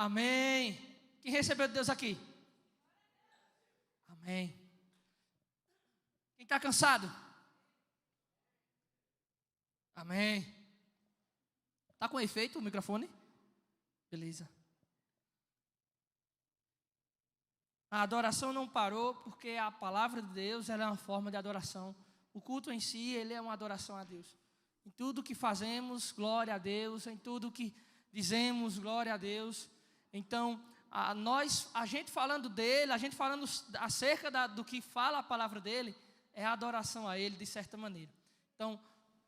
Amém. Quem recebeu de Deus aqui? Amém. Quem está cansado? Amém. Está com efeito o microfone? Beleza. A adoração não parou porque a palavra de Deus ela é uma forma de adoração. O culto em si, ele é uma adoração a Deus. Em tudo que fazemos, glória a Deus. Em tudo que dizemos, glória a Deus. Então, a gente falando dele, a gente falando acerca do que fala a palavra dele, é a adoração a ele, de certa maneira. Então,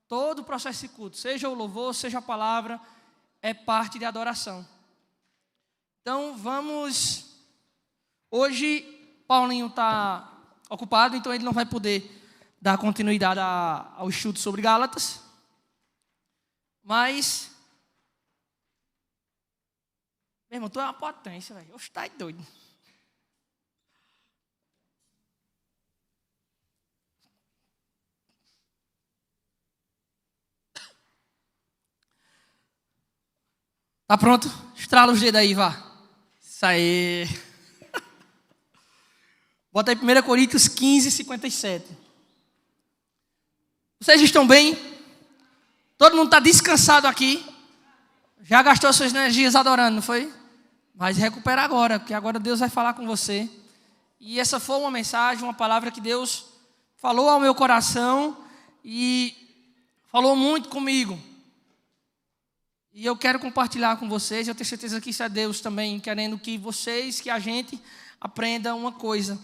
todo o processo de culto, seja o louvor, seja a palavra, é parte de adoração. Então, vamos... Hoje, Paulinho está ocupado, então ele não vai poder dar continuidade ao estudo sobre Gálatas. Mas, meu irmão, tu é uma potência, velho. Oxe, tá doido. Tá pronto? Estrala os dedos aí, vá. Isso aí. Bota aí 1 Coríntios 15, 57. Vocês estão bem? Todo mundo está descansado aqui? Já gastou suas energias adorando, não foi? Mas recupera agora, porque agora Deus vai falar com você. E essa foi uma mensagem, uma palavra que Deus falou ao meu coração e falou muito comigo. E eu quero compartilhar com vocês, eu tenho certeza que isso é Deus também, querendo que vocês, que a gente aprenda uma coisa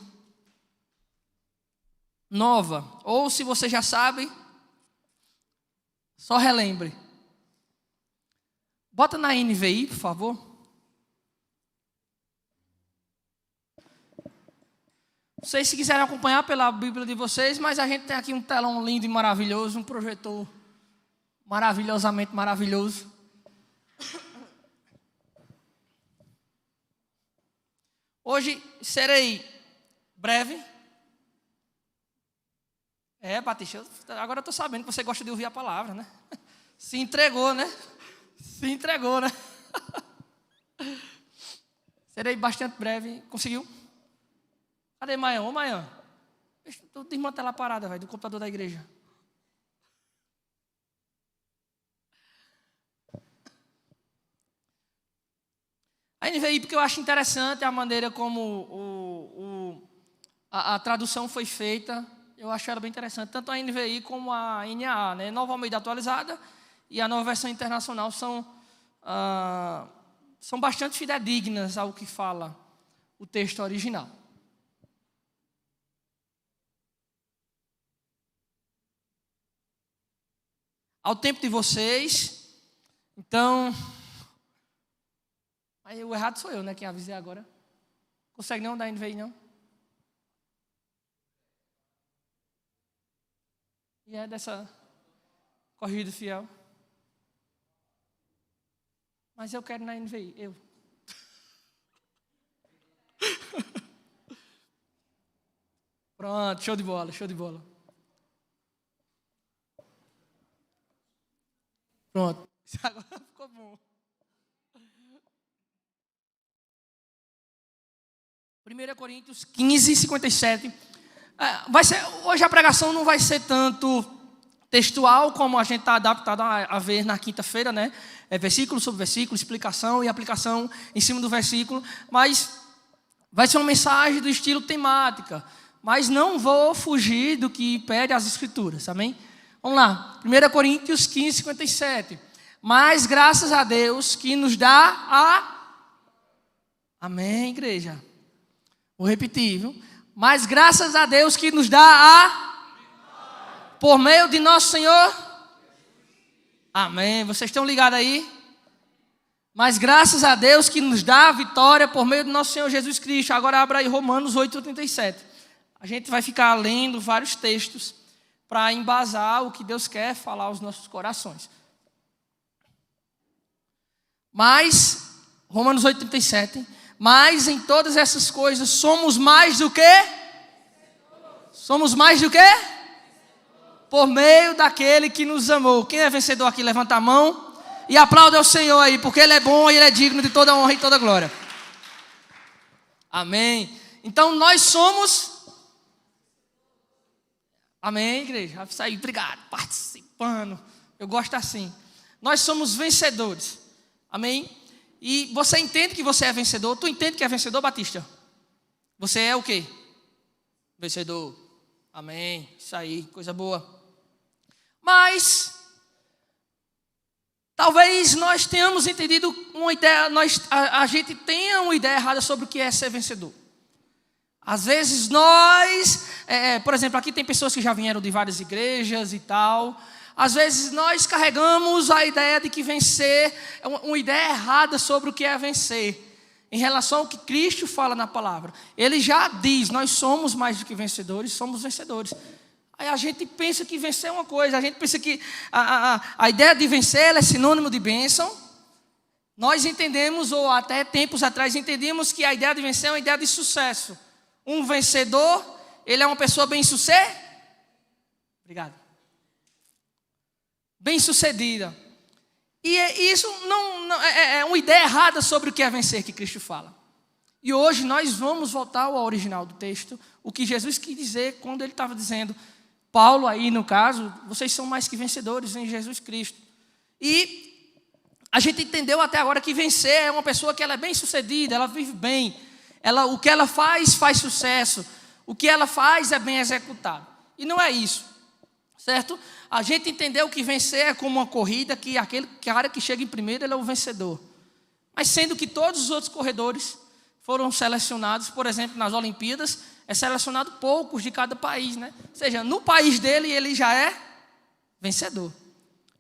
nova. Ou se você já sabe, só relembre. Bota na NVI, por favor. Vocês se quiserem acompanhar pela Bíblia de vocês, mas a gente tem aqui um telão lindo e maravilhoso, um projetor maravilhosamente maravilhoso. Hoje serei breve. Batista, agora eu estou sabendo que você gosta de ouvir a palavra, né? Se entregou, né? Se entregou, né? Serei bastante breve. Conseguiu? Cadê Maian? Ô Maian, deixa eu desmantelar a parada, velho, do computador da igreja. A NVI, porque eu acho interessante a maneira como a tradução foi feita. Eu acho ela bem interessante. Tanto a NVI como a NAA, né? Nova Almeida atualizada e a nova versão internacional são bastante fidedignas ao que fala o texto original. Ao tempo de vocês, então... Aí o errado sou eu, né? Quem avisei agora. Consegue não dar NVI, não? E é dessa corrida fiel. Mas eu quero na NVI, eu. Pronto, show de bola, show de bola. Pronto. Agora ficou bom. 1 Coríntios 15, 57. Hoje a pregação não vai ser tanto textual, como a gente está adaptado a ver na quinta-feira, né? Versículo sobre versículo, explicação e aplicação em cima do versículo. Mas vai ser uma mensagem do estilo temática. Mas não vou fugir do que pede as Escrituras, amém? Vamos lá. 1 Coríntios 15, 57. Mas graças a Deus que nos dá a... Amém, igreja? Vou repetir, viu? Mas graças a Deus que nos dá a... Por meio de nosso Senhor. Amém. Vocês estão ligados aí? Mas graças a Deus que nos dá a vitória por meio de nosso Senhor Jesus Cristo. Agora abra aí Romanos 8:37. A gente vai ficar lendo vários textos para embasar o que Deus quer falar aos nossos corações. Mas, Romanos 8:37... Mas em todas essas coisas somos mais do que? Somos mais do que? Por meio daquele que nos amou. Quem é vencedor aqui? Levanta a mão. e aplauda ao Senhor aí, porque Ele é bom e Ele é digno de toda honra e toda glória. Amém. Então nós somos... Amém, igreja? Isso aí, obrigado, participando. Eu gosto assim. Nós somos vencedores. Amém? E você entende que você é vencedor? Tu entende que é vencedor, Batista? Você é o quê? Vencedor. Amém. Isso aí, coisa boa. Mas talvez nós tenhamos entendido uma ideia, a gente tenha uma ideia errada sobre o que é ser vencedor. Às vezes nós, por exemplo, aqui tem pessoas que já vieram de várias igrejas e tal. Às vezes nós carregamos a ideia de que vencer, uma ideia errada sobre o que é vencer. Em relação ao que Cristo fala na palavra. Ele já diz, nós somos mais do que vencedores, somos vencedores. Aí a gente pensa que vencer é uma coisa, a gente pensa que a ideia de vencer ela é sinônimo de bênção. Nós entendemos, ou até tempos atrás entendíamos que a ideia de vencer é uma ideia de sucesso. Um vencedor, ele é uma pessoa bem-sucedida. Obrigado. Bem-sucedida. E isso não é uma ideia errada sobre o que é vencer que Cristo fala. E hoje nós vamos voltar ao original do texto, o que Jesus quis dizer quando ele estava dizendo, Paulo aí no caso, vocês são mais que vencedores em Jesus Cristo. E a gente entendeu até agora que vencer é uma pessoa que ela é bem-sucedida, ela vive bem, o que ela faz sucesso, o que ela faz é bem executado. E não é isso, certo? A gente entendeu que vencer é como uma corrida, que aquele cara que chega em primeiro, ele é o vencedor. Mas sendo que todos os outros corredores foram selecionados, por exemplo, nas Olimpíadas, é selecionado poucos de cada país, né? Ou seja, no país dele, ele já é vencedor.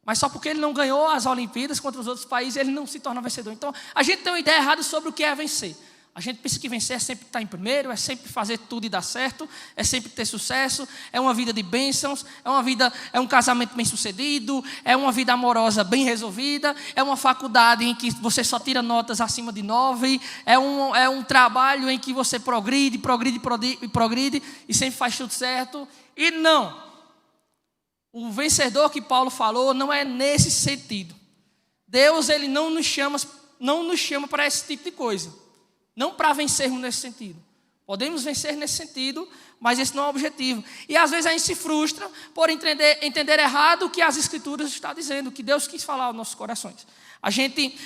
Mas só porque ele não ganhou as Olimpíadas contra os outros países, ele não se torna vencedor. Então, a gente tem uma ideia errada sobre o que é vencer. A gente pensa que vencer é sempre estar em primeiro, é sempre fazer tudo e dar certo, é sempre ter sucesso, é uma vida de bênçãos, é um casamento bem sucedido, é uma vida amorosa bem resolvida, é uma faculdade em que você só tira notas acima de 9, é um trabalho em que você progride e sempre faz tudo certo. E não, o vencedor que Paulo falou não é nesse sentido. Deus ele não nos chama para esse tipo de coisa. Não para vencermos nesse sentido. Podemos vencer nesse sentido, mas esse não é o objetivo. E às vezes a gente se frustra por entender errado o que as Escrituras estão dizendo, o que Deus quis falar aos nossos corações. A gente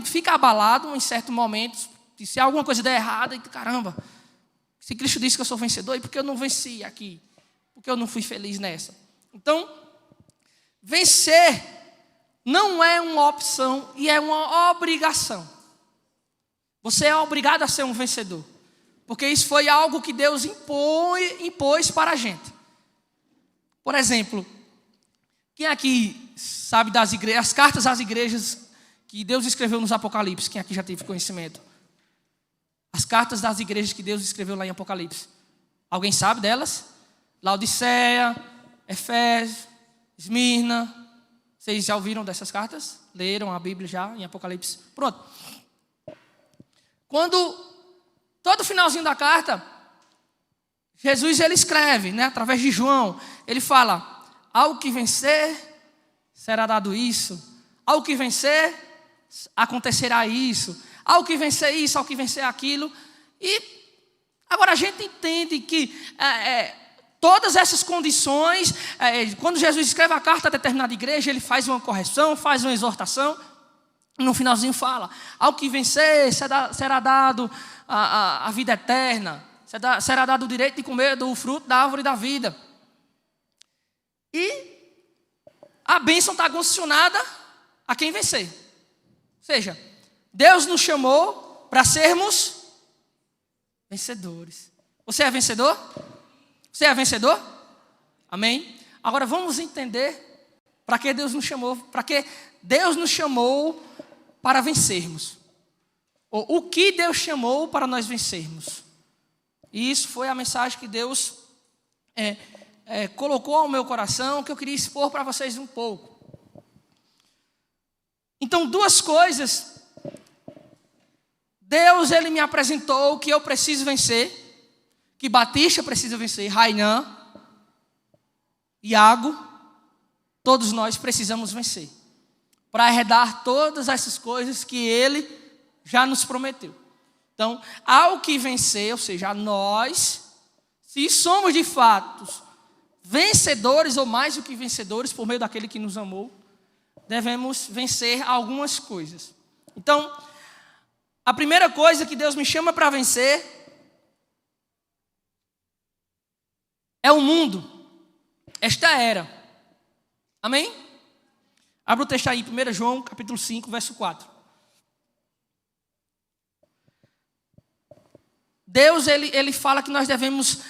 fica abalado em certos momentos, se alguma coisa der errada, e caramba, se Cristo disse que eu sou vencedor, e por que eu não venci aqui? Por que eu não fui feliz nessa? Então, vencer não é uma opção e é uma obrigação. Você é obrigado a ser um vencedor. Porque isso foi algo que Deus impôs para a gente. Por exemplo, quem aqui sabe as cartas às igrejas que Deus escreveu nos Apocalipse? Quem aqui já teve conhecimento? As cartas das igrejas que Deus escreveu lá em Apocalipse. Alguém sabe delas? Laodiceia, Efésio, Esmirna. Vocês já ouviram dessas cartas? Leram a Bíblia já em Apocalipse? Pronto. Quando, todo finalzinho da carta, Jesus ele escreve, né, através de João, ele fala, ao que vencer, será dado isso, ao que vencer, acontecerá isso, ao que vencer isso, ao que vencer aquilo. E agora a gente entende que todas essas condições, quando Jesus escreve a carta a determinada igreja, ele faz uma correção, faz uma exortação. No finalzinho fala, ao que vencer será dado a vida eterna, será dado o direito de comer do fruto da árvore da vida. E a bênção está condicionada a quem vencer. Ou seja, Deus nos chamou para sermos vencedores. Você é vencedor? Você é vencedor? Amém? Agora vamos entender para que Deus nos chamou, para que Deus nos chamou para vencermos. Ou o que Deus chamou para nós vencermos. E isso foi a mensagem que Deus colocou ao meu coração, que eu queria expor para vocês um pouco. Então, duas coisas. Deus, ele me apresentou que eu preciso vencer, que Batista precisa vencer, Rainan, Iago, todos nós precisamos vencer. para herdar todas essas coisas que Ele já nos prometeu. Então, ao que vencer, ou seja, nós, se somos de fato vencedores ou mais do que vencedores por meio daquele que nos amou, devemos vencer algumas coisas. Então, a primeira coisa que Deus me chama para vencer é o mundo, esta era. Amém? Abra o texto aí, 1 João, capítulo 5, verso 4. Deus, ele fala que nós devemos,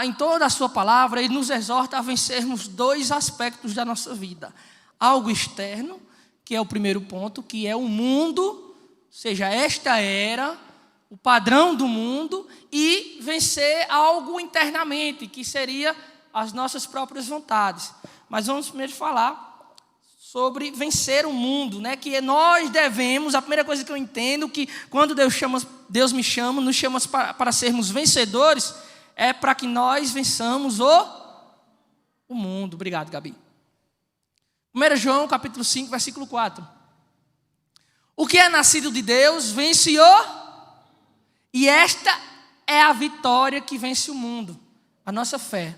em toda a sua palavra, Ele nos exorta a vencermos dois aspectos da nossa vida. Algo externo, que é o primeiro ponto, que é o mundo, ou seja, esta era, o padrão do mundo, e vencer algo internamente, que seria as nossas próprias vontades. Mas vamos primeiro falar sobre vencer o mundo, né? Que nós devemos, a primeira coisa que eu entendo, que quando Deus me chama, nos chama para sermos vencedores, é para que nós vençamos o mundo. Obrigado, Gabi. 1 João, capítulo 5, versículo 4. O que é nascido de Deus, vence e esta é a vitória que vence o mundo, a nossa fé.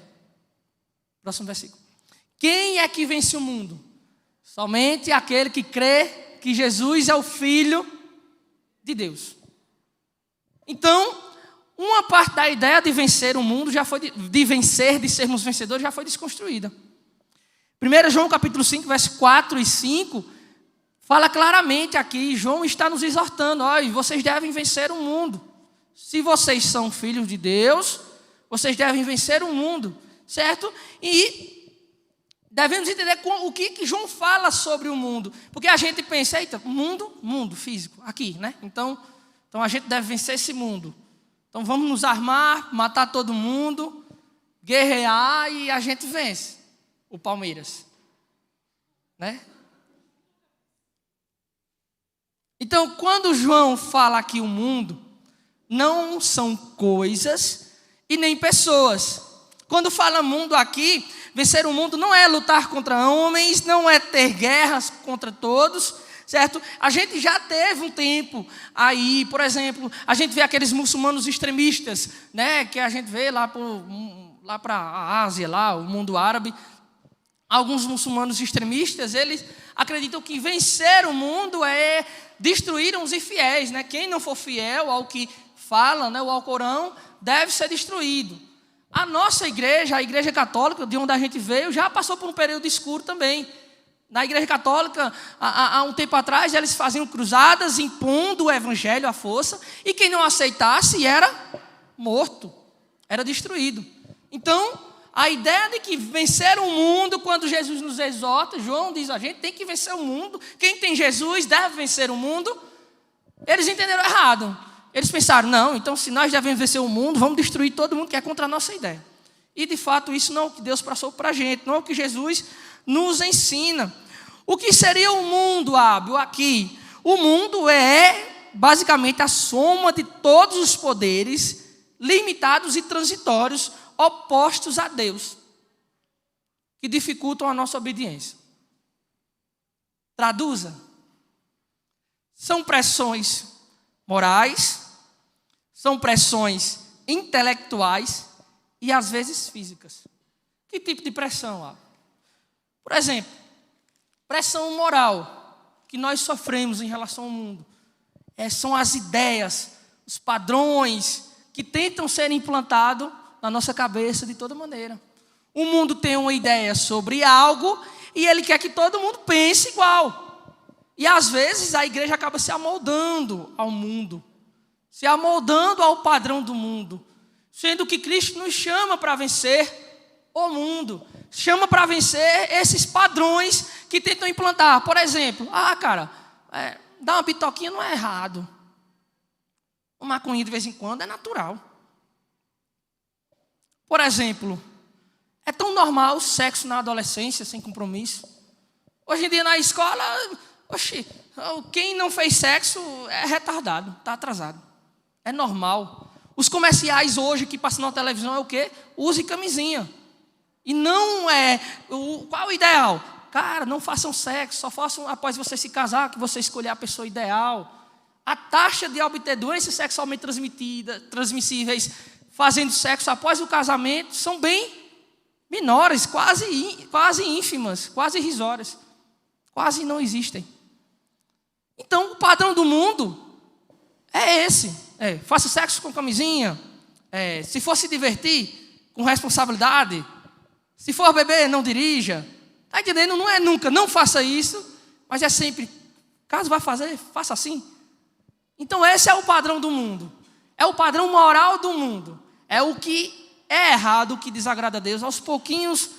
Próximo versículo. Quem é que vence o mundo? Somente aquele que crê que Jesus é o Filho de Deus. Então, uma parte da ideia de vencer o mundo, de sermos vencedores, já foi desconstruída. 1 João capítulo 5, versos 4 e 5, fala claramente aqui, João está nos exortando, vocês devem vencer o mundo. Se vocês são filhos de Deus, vocês devem vencer o mundo, certo? E devemos entender o que João fala sobre o mundo. Porque a gente pensa, eita, mundo físico, aqui, né? Então a gente deve vencer esse mundo. Então vamos nos armar, matar todo mundo, guerrear e a gente vence o Palmeiras. Né? Então, quando João fala aqui o mundo, não são coisas e nem pessoas. Quando fala mundo aqui, vencer o mundo não é lutar contra homens, não é ter guerras contra todos, certo? A gente já teve um tempo aí, por exemplo, a gente vê aqueles muçulmanos extremistas, né? Que a gente vê lá para a Ásia, lá, o mundo árabe. Alguns muçulmanos extremistas, eles acreditam que vencer o mundo é destruir os infiéis, né? Quem não for fiel ao que fala, né, o Alcorão, deve ser destruído. A nossa igreja, a igreja católica, de onde a gente veio, já passou por um período escuro também. Na igreja católica, há um tempo atrás, eles faziam cruzadas, impondo o evangelho à força, e quem não aceitasse era morto, era destruído. Então, a ideia de que vencer o mundo, quando Jesus nos exorta, João diz, a gente tem que vencer o mundo, quem tem Jesus deve vencer o mundo, eles entenderam errado. Eles pensaram, não, então se nós devemos vencer o mundo, vamos destruir todo mundo que é contra a nossa ideia. E de fato isso não é o que Deus passou para a gente, não é o que Jesus nos ensina. O que seria o mundo, Ábio, aqui? O mundo é basicamente a soma de todos os poderes limitados e transitórios opostos a Deus, que dificultam a nossa obediência. Traduza. São pressões morais, são pressões intelectuais e às vezes físicas. Que tipo de pressão há? Por exemplo, pressão moral que nós sofremos em relação ao mundo. São as ideias, os padrões que tentam ser implantados na nossa cabeça de toda maneira. O mundo tem uma ideia sobre algo e ele quer que todo mundo pense igual. E às vezes a igreja acaba se amoldando ao mundo, se amoldando ao padrão do mundo, sendo que Cristo nos chama para vencer o mundo, chama para vencer esses padrões que tentam implantar. Por exemplo, dar uma bitoquinha não é errado. Uma maconha de vez em quando é natural. Por exemplo, é tão normal o sexo na adolescência sem compromisso. Hoje em dia na escola, quem não fez sexo é retardado, está atrasado. É normal. Os comerciais hoje que passam na televisão é o quê? Use camisinha. E não é... Qual é o ideal? cara, não façam sexo, só façam após você se casar, que você escolher a pessoa ideal. A taxa de obter doenças sexualmente transmissíveis fazendo sexo após o casamento são bem menores, quase ínfimas, quase irrisórias, quase não existem. Então, o padrão do mundo é esse. Faça sexo com camisinha. Se for se divertir, com responsabilidade. Se for beber, não dirija. Está entendendo? Não é nunca, não faça isso, mas é sempre, caso vá fazer, faça assim. Então esse é o padrão do mundo. É o padrão moral do mundo. É o que é errado, o que desagrada a Deus. Aos pouquinhos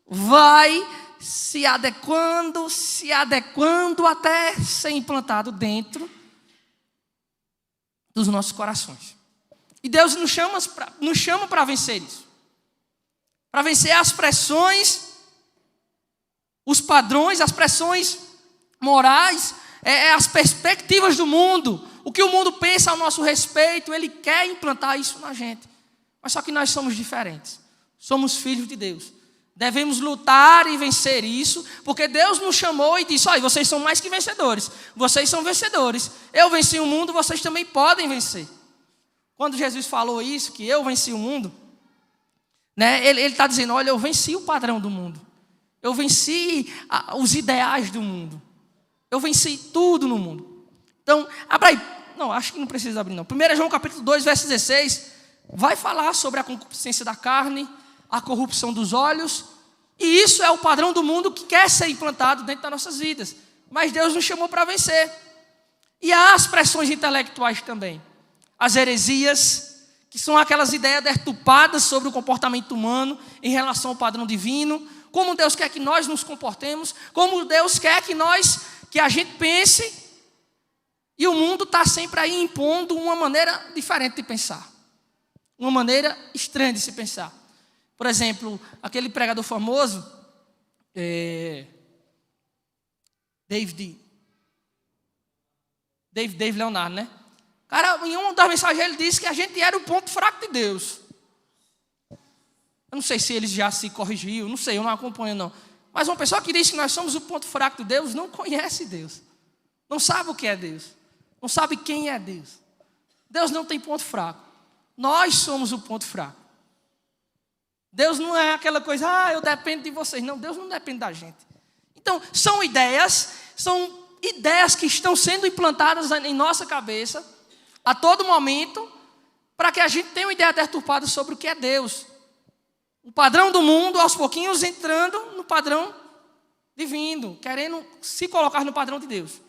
vai se adequando até ser implantado dentro dos nossos corações. E Deus nos chama para vencer isso. Para vencer as pressões, os padrões, as pressões morais, as perspectivas do mundo. O que o mundo pensa ao nosso respeito, ele quer implantar isso na gente. Mas só que nós somos diferentes. Somos filhos de Deus. Devemos lutar e vencer isso, porque Deus nos chamou e disse: olha, vocês são mais que vencedores. Vocês são vencedores. Eu venci o mundo, vocês também podem vencer. Quando Jesus falou isso, que eu venci o mundo, né, ele está dizendo: olha, eu venci o padrão do mundo. Eu venci os ideais do mundo. Eu venci tudo no mundo. Então, abra aí. Não, acho que não precisa abrir não. 1 João capítulo 2, verso 16, vai falar sobre a concupiscência da carne, a corrupção dos olhos. E isso é o padrão do mundo que quer ser implantado dentro das nossas vidas. Mas Deus nos chamou para vencer. E há as pressões intelectuais também. As heresias, que são aquelas ideias deturpadas sobre o comportamento humano em relação ao padrão divino. Como Deus quer que nós nos comportemos, como Deus quer que a gente pense, e o mundo está sempre aí impondo uma maneira diferente de pensar, uma maneira estranha de se pensar. Por exemplo, aquele pregador famoso, David Leonardo, né? Cara, em uma das mensagens ele disse que a gente era o ponto fraco de Deus. Eu não sei se ele já se corrigiu, não sei, eu não acompanho não. Mas uma pessoa que diz que nós somos o ponto fraco de Deus não conhece Deus. Não sabe o que é Deus. Não sabe quem é Deus. Deus não tem ponto fraco. Nós somos o ponto fraco. Deus não é aquela coisa, eu dependo de vocês. Não, Deus não depende da gente. Então, são ideias que estão sendo implantadas em nossa cabeça a todo momento para que a gente tenha uma ideia deturpada sobre o que é Deus. O padrão do mundo, aos pouquinhos, entrando no padrão divino, querendo se colocar no padrão de Deus.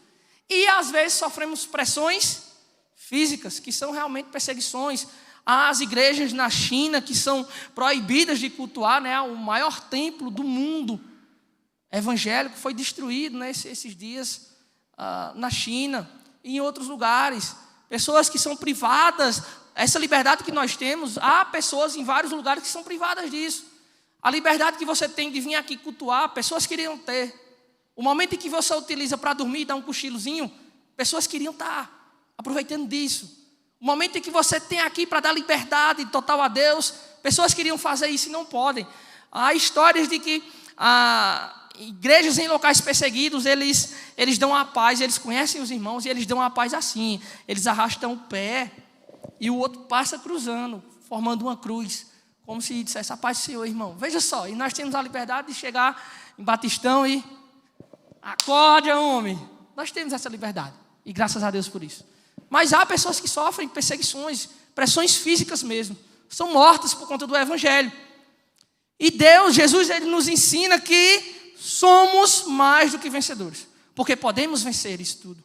E, às vezes, sofremos pressões físicas, que são realmente perseguições. Há as igrejas na China que são proibidas de cultuar, né? O maior templo do mundo evangélico foi destruído, né, esses dias na China e em outros lugares. Pessoas que são privadas. Essa liberdade que nós temos, há pessoas em vários lugares que são privadas disso. A liberdade que você tem de vir aqui cultuar, pessoas queriam ter. O momento em que você utiliza para dormir e dar um cochilozinho, pessoas queriam estar aproveitando disso. O momento em que você tem aqui para dar liberdade total a Deus, pessoas queriam fazer isso e não podem. Há histórias de que igrejas em locais perseguidos, eles dão a paz, eles conhecem os irmãos e eles dão a paz assim. Eles arrastam o pé e o outro passa cruzando, formando uma cruz, como se dissesse: a paz do Senhor, irmão. Veja só, e nós temos a liberdade de chegar em Batistão e acorde, homem. Nós temos essa liberdade, e graças a Deus por isso. Mas há pessoas que sofrem perseguições, pressões físicas mesmo, são mortas por conta do evangelho. E Jesus, ele nos ensina que somos mais do que vencedores, porque podemos vencer isso tudo.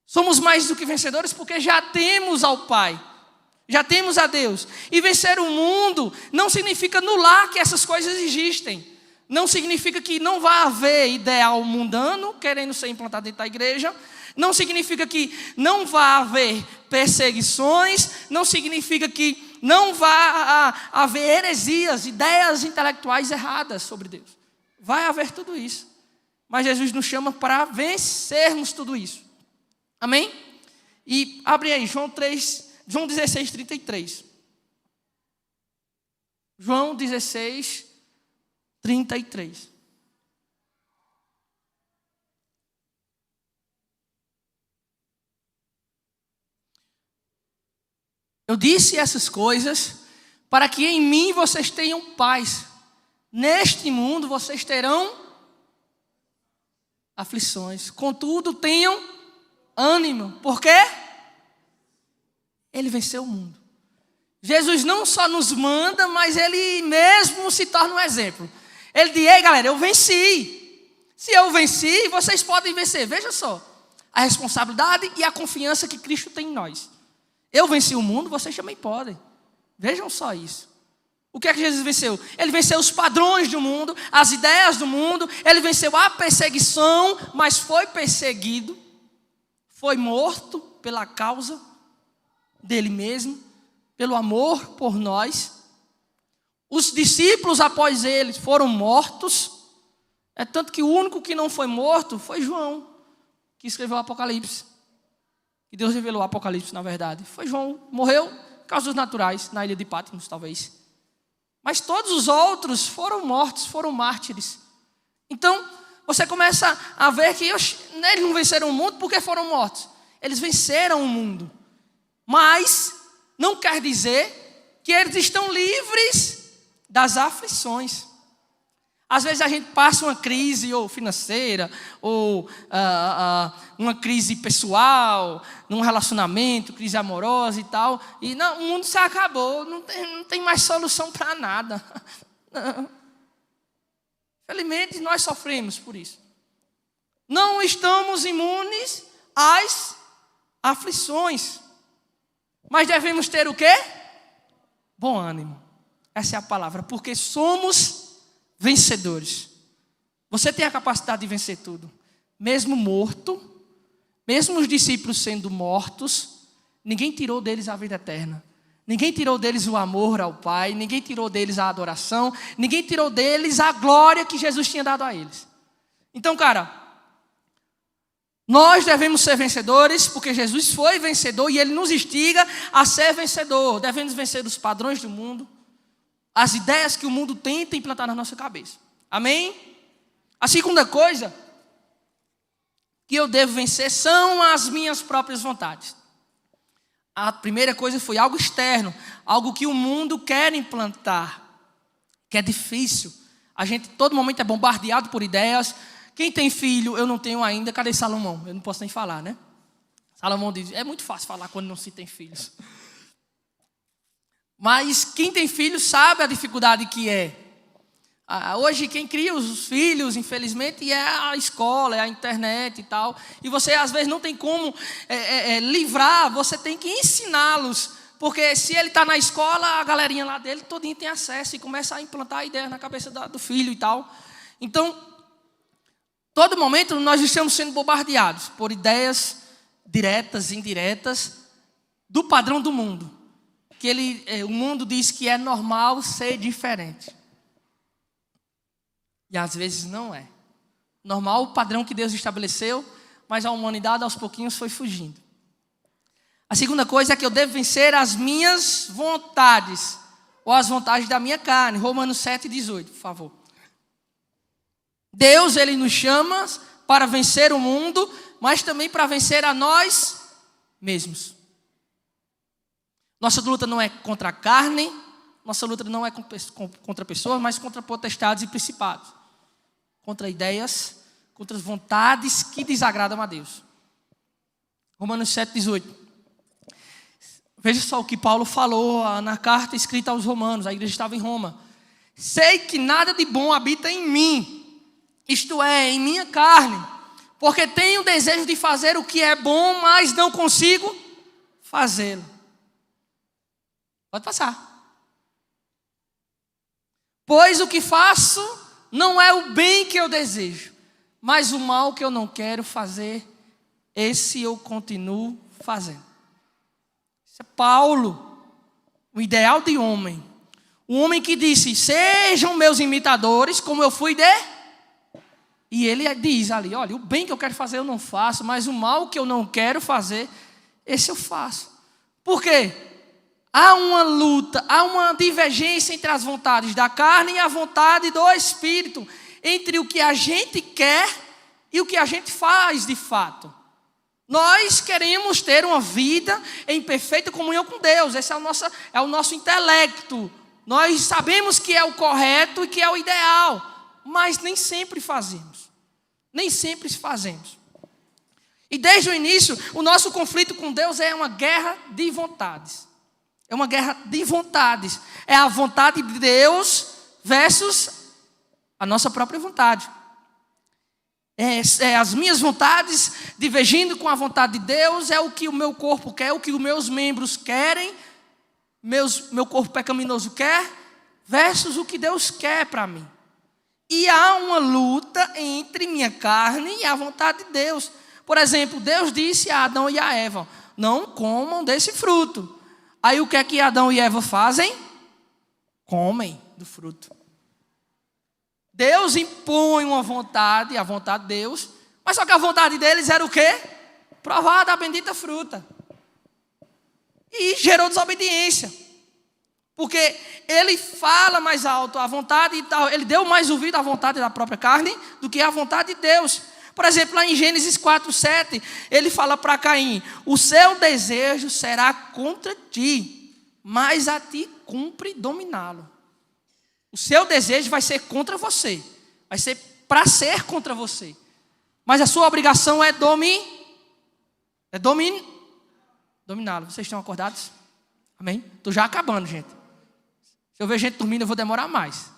Somos mais do que vencedores porque já temos ao Pai, já temos a Deus. E vencer o mundo não significa anular que essas coisas existem. Não significa que não vai haver ideal mundano querendo ser implantado dentro da igreja. Não significa que não vai haver perseguições. Não significa que não vai haver heresias, ideias intelectuais erradas sobre Deus. Vai haver tudo isso. Mas Jesus nos chama para vencermos tudo isso. Amém? E abre aí, João 16, 33. João 16, 33. Eu disse essas coisas para que em mim vocês tenham paz. Neste mundo vocês terão aflições. Contudo, tenham ânimo. Por quê? Ele venceu o mundo. Jesus não só nos manda, mas ele mesmo se torna um exemplo. Ele diz: ei galera, eu venci. Se eu venci, vocês podem vencer. Veja só, a responsabilidade e a confiança que Cristo tem em nós. Eu venci o mundo, vocês também podem. Vejam só isso. O que é que Jesus venceu? Ele venceu os padrões do mundo, as ideias do mundo. Ele venceu a perseguição, mas foi perseguido. Foi morto pela causa dele mesmo, pelo amor por nós. Os discípulos após ele foram mortos. É tanto que o único que não foi morto foi João, que escreveu o Apocalipse. Que Deus revelou o Apocalipse, na verdade. Foi João, morreu por causas naturais, na ilha de Patmos, talvez. Mas todos os outros foram mortos, foram mártires. Então, você começa a ver que eles não venceram o mundo porque foram mortos. Eles venceram o mundo. Mas não quer dizer que eles estão livres das aflições. Às vezes a gente passa uma crise ou financeira, ou uma crise pessoal, num relacionamento, crise amorosa e tal, e não, o mundo se acabou, não tem mais solução para nada. Não. Felizmente nós sofremos por isso. Não estamos imunes às aflições, mas devemos ter o quê? Bom ânimo. Essa é a palavra, porque somos vencedores. Você tem a capacidade de vencer tudo. Mesmo morto, mesmo os discípulos sendo mortos, ninguém tirou deles a vida eterna. Ninguém tirou deles o amor ao Pai, ninguém tirou deles a adoração, ninguém tirou deles a glória que Jesus tinha dado a eles. Então, cara, nós devemos ser vencedores, porque Jesus foi vencedor e Ele nos instiga a ser vencedor. Devemos vencer os padrões do mundo, as ideias que o mundo tenta implantar na nossa cabeça. Amém? A segunda coisa que eu devo vencer são as minhas próprias vontades. A primeira coisa foi algo externo, algo que o mundo quer implantar, que é difícil. A gente, todo momento, é bombardeado por ideias. Quem tem filho, eu não tenho ainda. Cadê Salomão? Eu não posso nem falar, né? Salomão diz: é muito fácil falar quando não se tem filhos. Mas quem tem filhos sabe a dificuldade que é. Hoje quem cria os filhos, infelizmente, é a escola, é a internet e tal. E você às vezes não tem como livrar, você tem que ensiná-los. Porque se ele está na escola, a galerinha lá dele todinha tem acesso e começa a implantar ideias na cabeça do filho e tal. Então, todo momento nós estamos sendo bombardeados por ideias diretas, indiretas, do padrão do mundo. Que o mundo diz que é normal ser diferente. E às vezes não é. Normal o padrão que Deus estabeleceu, mas a humanidade aos pouquinhos foi fugindo. A segunda coisa é que eu devo vencer as minhas vontades, ou as vontades da minha carne. Romanos 7,18, por favor. Deus, Ele nos chama para vencer o mundo, mas também para vencer a nós mesmos. Nossa luta não é contra a carne, nossa luta não é contra pessoas, mas contra potestades e principados. Contra ideias, contra as vontades que desagradam a Deus. Romanos 7,18. Veja só o que Paulo falou na carta escrita aos Romanos, a igreja estava em Roma. Sei que nada de bom habita em mim, isto é, em minha carne, porque tenho desejo de fazer o que é bom, mas não consigo fazê-lo. Pode passar. Pois o que faço não é o bem que eu desejo, mas o mal que eu não quero fazer, esse eu continuo fazendo. Isso é Paulo, o ideal de homem. O homem que disse: sejam meus imitadores, como eu fui de... E ele diz ali: olha, o bem que eu quero fazer eu não faço, mas o mal que eu não quero fazer, esse eu faço. Por quê? Há uma luta, há uma divergência entre as vontades da carne e a vontade do Espírito, entre o que a gente quer e o que a gente faz de fato. Nós queremos ter uma vida em perfeita comunhão com Deus. Esse é o nosso intelecto. Nós sabemos que é o correto e que é o ideal, mas nem sempre fazemos. Nem sempre fazemos. E desde o início, o nosso conflito com Deus é uma guerra de vontades. É uma guerra de vontades. É a vontade de Deus versus a nossa própria vontade. As minhas vontades divergindo com a vontade de Deus, é o que o meu corpo quer, o que os meus membros querem, meu corpo pecaminoso quer, versus o que Deus quer para mim. E há uma luta entre minha carne e a vontade de Deus. Por exemplo, Deus disse a Adão e a Eva: não comam desse fruto. Aí o que é que Adão e Eva fazem? Comem do fruto. Deus impõe uma vontade, a vontade de Deus, mas só que a vontade deles era o quê? Provar da bendita fruta. E gerou desobediência. Porque ele fala mais alto a vontade, ele deu mais ouvido à vontade da própria carne do que à vontade de Deus. Por exemplo, lá em Gênesis 4:7, ele fala para Caim: o seu desejo será contra ti, mas a ti cumpre dominá-lo. O seu desejo vai ser contra você, vai ser para ser contra você, mas a sua obrigação é dominá-lo. Vocês estão acordados? Amém? Estou já acabando, gente. Se eu ver gente dormindo, eu vou demorar mais.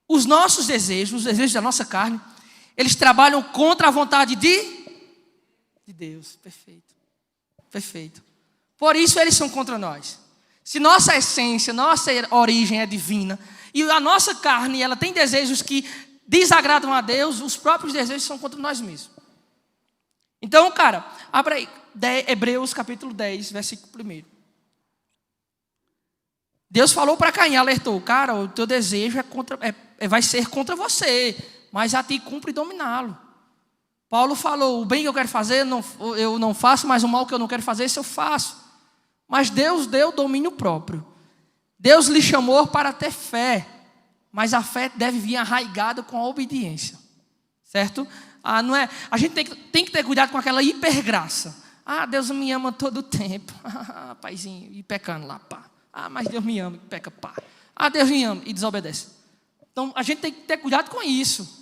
Os nossos desejos, os desejos da nossa carne, eles trabalham contra a vontade de Deus. Perfeito. Perfeito. Por isso eles são contra nós. Se nossa essência, nossa origem é divina, e a nossa carne, ela tem desejos que desagradam a Deus, os próprios desejos são contra nós mesmos. Então, cara, abra aí, Hebreus capítulo 10, versículo 1. Deus falou para Caim, alertou: cara, o teu desejo vai ser contra você, mas a ti cumpre dominá-lo. Paulo falou: o bem que eu quero fazer, eu não faço, mas o mal que eu não quero fazer, isso eu faço. Mas Deus deu domínio próprio. Deus lhe chamou para ter fé, mas a fé deve vir arraigada com a obediência. Certo? Não é, a gente tem que ter cuidado com aquela hipergraça. Deus me ama todo o tempo. Paizinho, e pecando lá, pá. Mas Deus me ama, e peca, pá. Deus me ama, e desobedece. Então, a gente tem que ter cuidado com isso.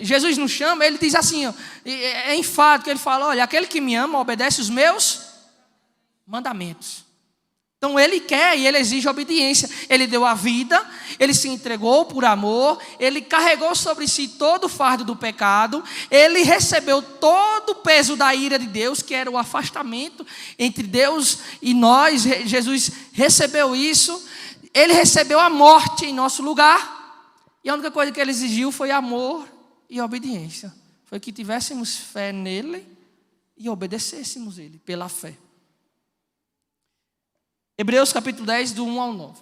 Jesus nos chama, ele diz assim, é enfático, ele fala: olha, aquele que me ama obedece os meus mandamentos. Então ele quer e ele exige obediência. Ele deu a vida, ele se entregou por amor, ele carregou sobre si todo o fardo do pecado, ele recebeu todo o peso da ira de Deus, que era o afastamento entre Deus e nós. Jesus recebeu isso, ele recebeu a morte em nosso lugar, e a única coisa que ele exigiu foi amor e obediência. Foi que tivéssemos fé nele e obedecêssemos ele pela fé. Hebreus capítulo 10, do 1 ao 9.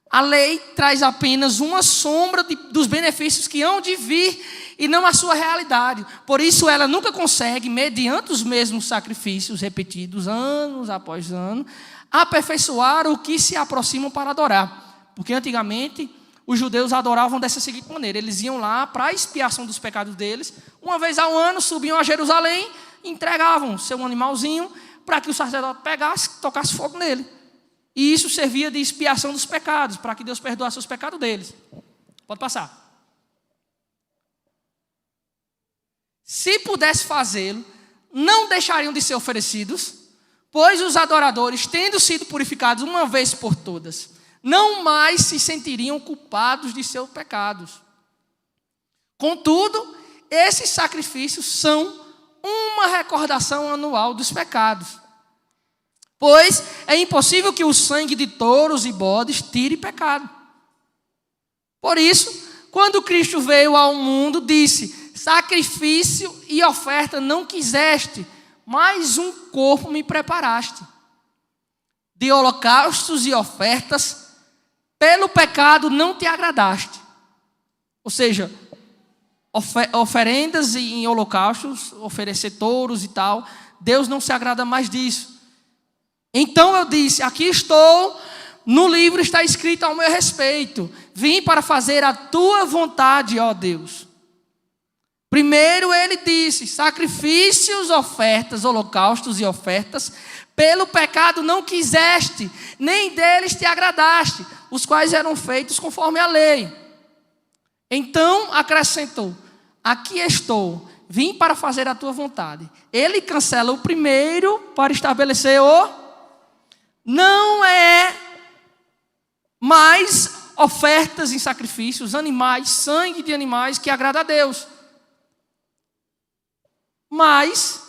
A lei traz apenas uma sombra dos benefícios que hão de vir e não a sua realidade. Por isso ela nunca consegue, mediante os mesmos sacrifícios repetidos ano após ano, aperfeiçoar o que se aproximam para adorar. Porque antigamente os judeus adoravam dessa seguinte maneira: eles iam lá para a expiação dos pecados deles, uma vez ao ano subiam a Jerusalém, entregavam seu animalzinho para que o sacerdote pegasse, tocasse fogo nele. E isso servia de expiação dos pecados, para que Deus perdoasse os pecados deles. Pode passar. Se pudesse fazê-lo, não deixariam de ser oferecidos, pois os adoradores, tendo sido purificados uma vez por todas, não mais se sentiriam culpados de seus pecados. Contudo, esses sacrifícios são uma recordação anual dos pecados. Pois é impossível que o sangue de touros e bodes tire pecado. Por isso, quando Cristo veio ao mundo, disse: sacrifício e oferta não quiseste, mas um corpo me preparaste. De holocaustos e ofertas, pelo pecado não te agradaste. Ou seja, oferendas em holocaustos, oferecer touros e tal, Deus não se agrada mais disso. Então eu disse: aqui estou, no livro está escrito ao meu respeito: vim para fazer a tua vontade, ó Deus. Primeiro ele disse: sacrifícios, ofertas, holocaustos e ofertas, pelo pecado não quiseste, nem deles te agradaste, os quais eram feitos conforme a lei. Então acrescentou: aqui estou, vim para fazer a tua vontade. Ele cancela o primeiro para estabelecer o... Não é mais ofertas em sacrifícios, animais, sangue de animais que agrada a Deus, mas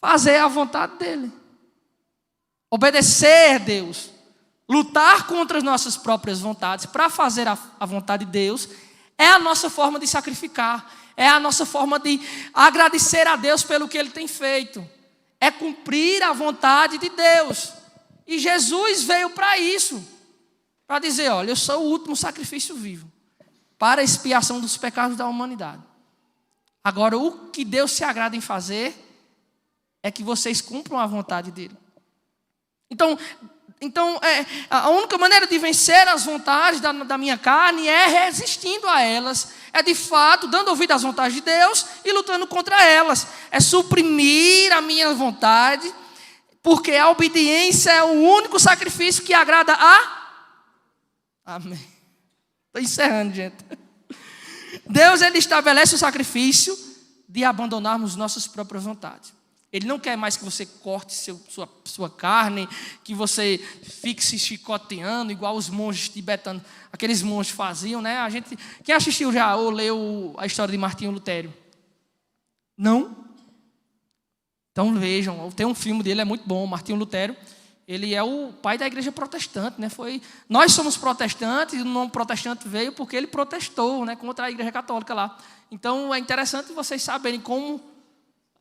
fazer a vontade dele, obedecer a Deus, lutar contra as nossas próprias vontades para fazer a vontade de Deus, é a nossa forma de sacrificar, é a nossa forma de agradecer a Deus pelo que Ele tem feito, é cumprir a vontade de Deus. E Jesus veio para isso, para dizer: olha, eu sou o último sacrifício vivo para a expiação dos pecados da humanidade. Agora, o que Deus se agrada em fazer é que vocês cumpram a vontade dEle. Então a única maneira de vencer as vontades da minha carne é resistindo a elas, é de fato dando ouvido às vontades de Deus e lutando contra elas, é suprimir a minha vontade, porque a obediência é o único sacrifício que agrada a... Amém. Estou encerrando, gente. Deus, Ele estabelece o sacrifício de abandonarmos nossas próprias vontades. Ele não quer mais que você corte sua carne, que você fique se chicoteando, igual os monges tibetanos, aqueles monges faziam, né? Quem assistiu já ou leu a história de Martinho Lutero? Não? Então vejam, tem um filme dele, é muito bom, Martinho Lutero. Ele é o pai da igreja protestante, né? Nós somos protestantes, e o nome protestante veio porque ele protestou, né, contra a igreja católica lá. Então é interessante vocês saberem como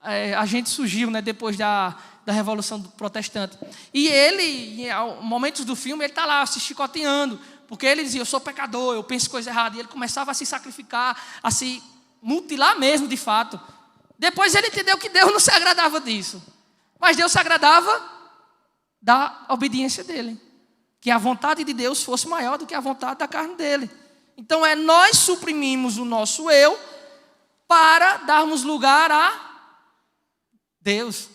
a gente surgiu, né, depois da Revolução Protestante. E ele, em momentos do filme, ele está lá se chicoteando, porque ele dizia: eu sou pecador, eu penso coisa errada. E ele começava a se sacrificar, a se mutilar mesmo, de fato. Depois ele entendeu que Deus não se agradava disso, mas Deus se agradava da obediência dele, que a vontade de Deus fosse maior do que a vontade da carne dele. Então nós suprimimos o nosso eu para darmos lugar a Deus.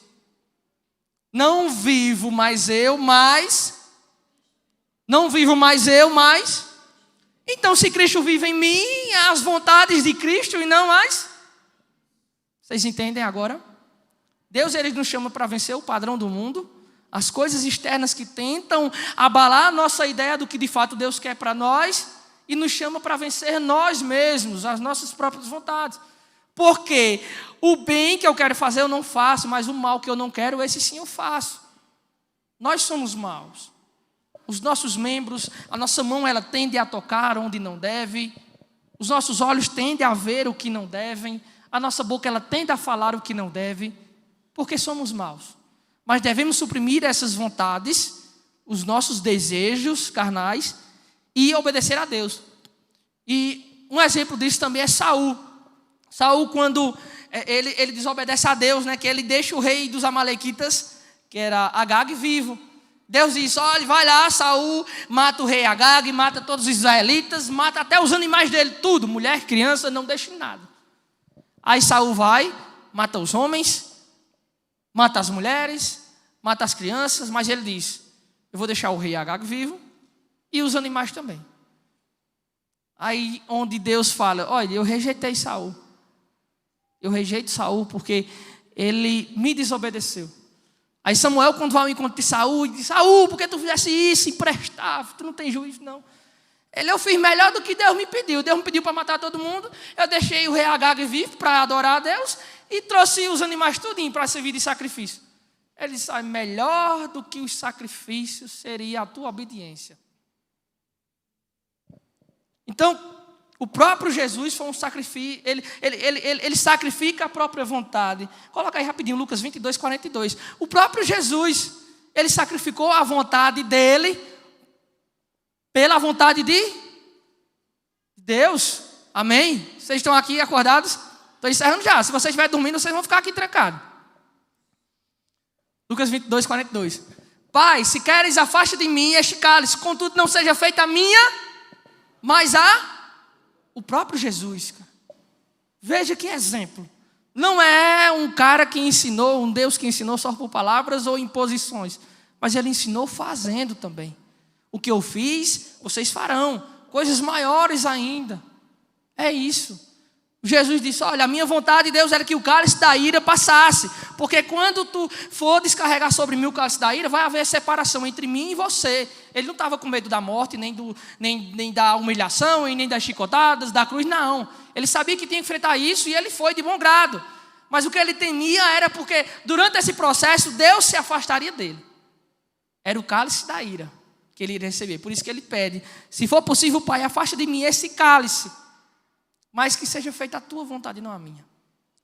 Não vivo mais eu, mas... Então, se Cristo vive em mim, as vontades de Cristo e não as... Vocês entendem agora? Deus, Ele nos chama para vencer o padrão do mundo, as coisas externas que tentam abalar a nossa ideia do que de fato Deus quer para nós, e nos chama para vencer nós mesmos, as nossas próprias vontades. Porque o bem que eu quero fazer eu não faço, mas o mal que eu não quero, esse sim eu faço. Nós somos maus. Os nossos membros, a nossa mão, ela tende a tocar onde não deve. Os nossos olhos tendem a ver o que não devem. A nossa boca, ela tende a falar o que não deve. Porque somos maus. Mas devemos suprimir essas vontades, os nossos desejos carnais, e obedecer a Deus. E um exemplo disso também é Saul. Saul, quando ele desobedece a Deus, né, que ele deixa o rei dos amalequitas, que era Agag, vivo. Deus diz: olha, vai lá, Saul, mata o rei Agag, mata todos os israelitas, mata até os animais dele, tudo, mulher, criança, não deixa nada. Aí Saul vai, mata os homens, mata as mulheres, mata as crianças, mas ele diz: eu vou deixar o rei Agag vivo e os animais também. Aí onde Deus fala: olha, eu rejeitei Saul. Eu rejeito Saul porque ele me desobedeceu. Aí Samuel, quando vai ao encontro de Saul, diz: Saul, por que tu fizesse isso? Imprestável, tu não tem juízo, não. Eu fiz melhor do que Deus me pediu. Deus me pediu para matar todo mundo. Eu deixei o rei Agag vivo para adorar a Deus e trouxe os animais tudinho para servir de sacrifício. Ele disse: melhor do que os sacrifícios seria a tua obediência. Então, o próprio Jesus foi um sacrifício, ele sacrifica a própria vontade. Coloca aí rapidinho, Lucas 22, 42. O próprio Jesus, ele sacrificou a vontade dele pela vontade de Deus. Amém? Vocês estão aqui acordados? Estou encerrando já. Se vocês estiverem dormindo, vocês vão ficar aqui trancados. Lucas 22, 42. Pai, se queres, afasta de mim este cálice, contudo não seja feita a minha, mas o próprio Jesus. Veja que exemplo. Não é um cara que ensinou, um Deus que ensinou só por palavras ou imposições, mas ele ensinou fazendo também. O que eu fiz, vocês farão, coisas maiores ainda. É isso. Jesus disse, olha, a minha vontade, Deus, era que o cálice da ira passasse, porque quando tu for descarregar sobre mim o cálice da ira, vai haver separação entre mim e você. Ele não estava com medo da morte, nem da humilhação, e nem das chicotadas, da cruz, não. Ele sabia que tinha que enfrentar isso e ele foi de bom grado. Mas o que ele temia era porque durante esse processo Deus se afastaria dele. Era o cálice da ira que ele iria receber. Por isso que ele pede, se for possível, Pai, afasta de mim esse cálice, mas que seja feita a tua vontade, não a minha.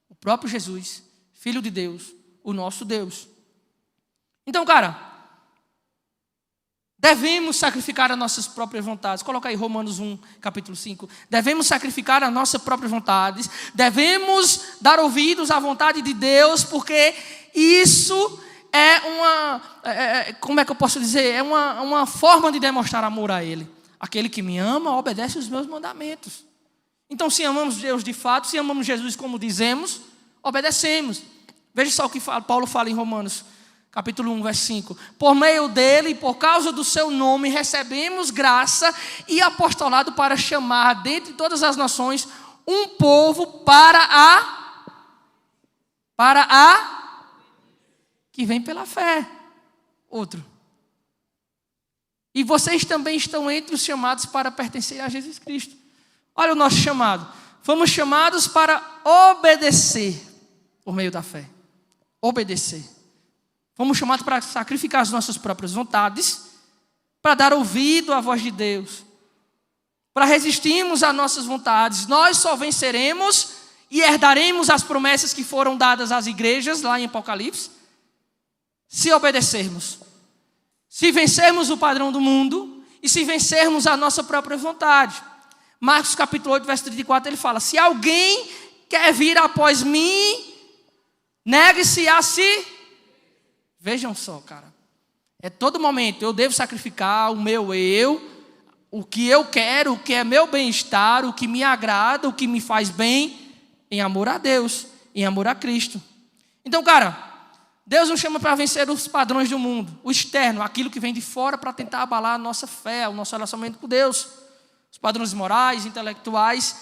O próprio Jesus, Filho de Deus, o nosso Deus. Então, cara, devemos sacrificar as nossas próprias vontades. Coloca aí Romanos 1, capítulo 5. Devemos sacrificar as nossas próprias vontades. Devemos dar ouvidos à vontade de Deus, porque isso é como é que eu posso dizer? É uma forma de demonstrar amor a Ele. Aquele que me ama, obedece os meus mandamentos. Então, se amamos Deus de fato, se amamos Jesus como dizemos, obedecemos. Veja só o que Paulo fala em Romanos, capítulo 1, verso 5. Por meio dele e por causa do seu nome, recebemos graça e apostolado para chamar dentre todas as nações um povo que vem pela fé. Outro. E vocês também estão entre os chamados para pertencer a Jesus Cristo. Olha o nosso chamado. Fomos chamados para obedecer por meio da fé. Obedecer. Fomos chamados para sacrificar as nossas próprias vontades, para dar ouvido à voz de Deus, para resistirmos às nossas vontades. Nós só venceremos e herdaremos as promessas que foram dadas às igrejas, lá em Apocalipse, se obedecermos. Se vencermos o padrão do mundo e se vencermos a nossa própria vontade. Marcos capítulo 8, verso 34, ele fala, se alguém quer vir após mim, negue-se a si. Vejam só, cara. É todo momento, eu devo sacrificar o meu eu, o que eu quero, o que é meu bem-estar, o que me agrada, o que me faz bem, em amor a Deus, em amor a Cristo. Então, cara, Deus nos chama para vencer os padrões do mundo, o externo, aquilo que vem de fora para tentar abalar a nossa fé, o nosso relacionamento com Deus. Os padrões morais, intelectuais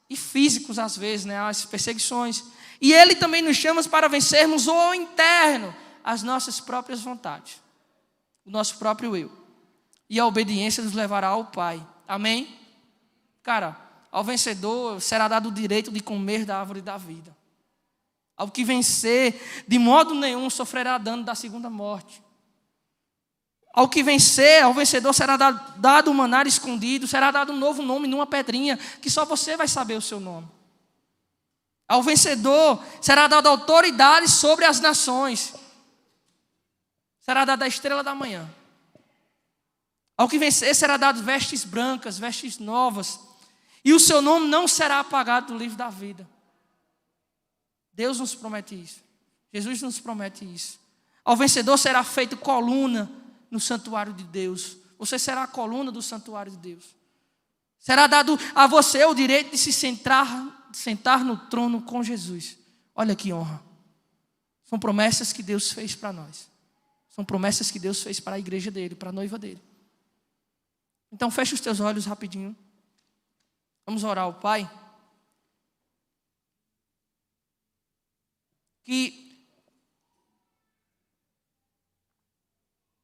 e físicos, às vezes, né? As perseguições. E Ele também nos chama para vencermos o interno, as nossas próprias vontades, o nosso próprio eu. E a obediência nos levará ao Pai. Amém? Cara, ao vencedor será dado o direito de comer da árvore da vida. Ao que vencer, de modo nenhum sofrerá dano da segunda morte. Ao que vencer, ao vencedor será dado um maná escondido, será dado um novo nome numa pedrinha, que só você vai saber o seu nome. Ao vencedor será dada autoridade sobre as nações. Será dada a estrela da manhã. Ao que vencer será dado vestes brancas, vestes novas. E o seu nome não será apagado do livro da vida. Deus nos promete isso. Jesus nos promete isso. Ao vencedor será feito coluna no santuário de Deus. Você será a coluna do santuário de Deus. Será dado a você o direito de se sentar no trono com Jesus. Olha que honra. São promessas que Deus fez para nós. São promessas que Deus fez para a igreja dele, para a noiva dele. Então fecha os teus olhos rapidinho. Vamos orar ao Pai. Que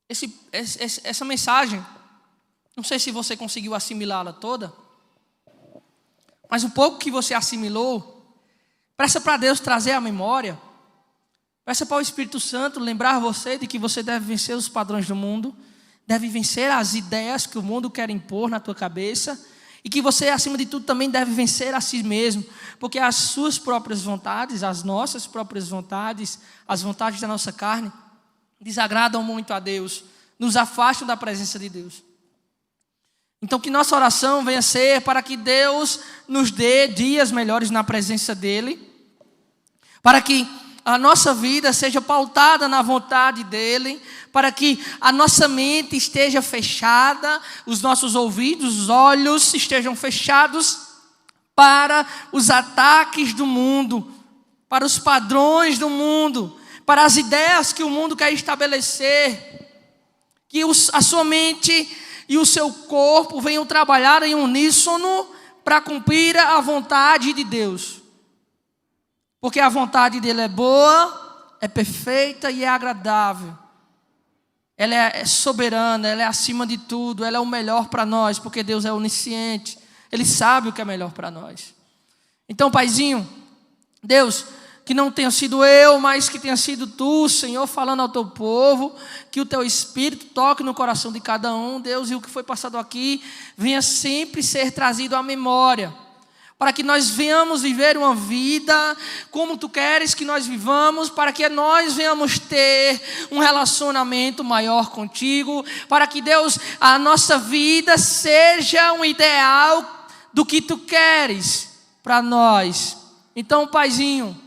essa mensagem, não sei se você conseguiu assimilá-la toda, mas o pouco que você assimilou, peça para Deus trazer à memória, peça para o Espírito Santo lembrar você de que você deve vencer os padrões do mundo, deve vencer as ideias que o mundo quer impor na tua cabeça, e que você, acima de tudo, também deve vencer a si mesmo, porque as suas próprias vontades, as nossas próprias vontades, as vontades da nossa carne, desagradam muito a Deus, nos afastam da presença de Deus. Então que nossa oração venha ser para que Deus nos dê dias melhores na presença dEle, para que a nossa vida seja pautada na vontade dEle, para que a nossa mente esteja fechada, os nossos ouvidos, os olhos estejam fechados para os ataques do mundo, para os padrões do mundo, para as ideias que o mundo quer estabelecer, que a sua mente e o seu corpo venham trabalhar em uníssono para cumprir a vontade de Deus. Porque a vontade dele é boa, é perfeita e é agradável. Ela é soberana, ela é acima de tudo, ela é o melhor para nós, porque Deus é onisciente. Ele sabe o que é melhor para nós. Então, Paizinho, Deus, que não tenha sido eu, mas que tenha sido Tu, Senhor, falando ao Teu povo, que o Teu Espírito toque no coração de cada um, Deus, e o que foi passado aqui venha sempre ser trazido à memória, para que nós venhamos viver uma vida como Tu queres que nós vivamos, para que nós venhamos ter um relacionamento maior contigo, para que, Deus, a nossa vida seja um ideal do que Tu queres para nós. Então, Paizinho,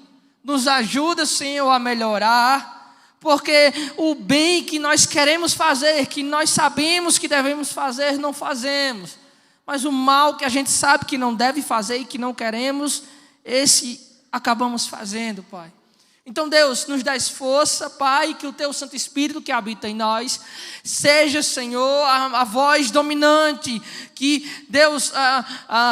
nos ajuda, Senhor, a melhorar, porque o bem que nós queremos fazer, que nós sabemos que devemos fazer, não fazemos. Mas o mal que a gente sabe que não deve fazer e que não queremos, esse acabamos fazendo, Pai. Então, Deus, nos dá força, Pai, que o Teu Santo Espírito que habita em nós seja, Senhor, a voz dominante, que, Deus,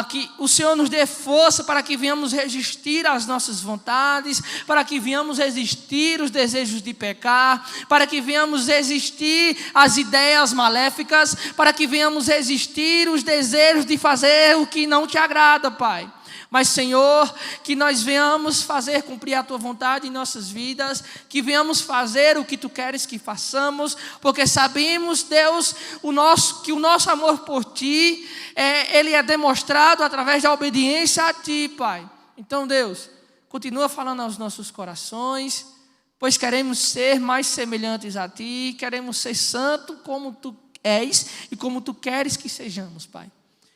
que o Senhor nos dê força para que venhamos resistir às nossas vontades, para que venhamos resistir os desejos de pecar, para que venhamos resistir às ideias maléficas, para que venhamos resistir os desejos de fazer o que não Te agrada, Pai. Mas, Senhor, que nós venhamos fazer cumprir a Tua vontade em nossas vidas, que venhamos fazer o que Tu queres que façamos, porque sabemos, Deus, que o nosso amor por Ti, ele é demonstrado através da obediência a Ti, Pai. Então, Deus, continua falando aos nossos corações, pois queremos ser mais semelhantes a Ti, queremos ser santos como Tu és e como Tu queres que sejamos, Pai.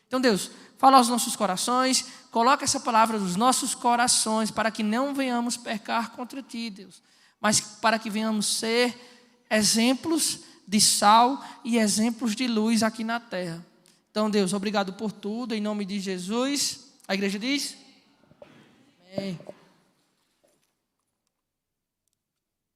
Então, Deus, fala aos nossos corações, coloca essa palavra nos nossos corações, para que não venhamos pecar contra Ti, Deus, mas para que venhamos ser exemplos de sal e exemplos de luz aqui na terra. Então, Deus, obrigado por tudo, em nome de Jesus. A igreja diz? Amém.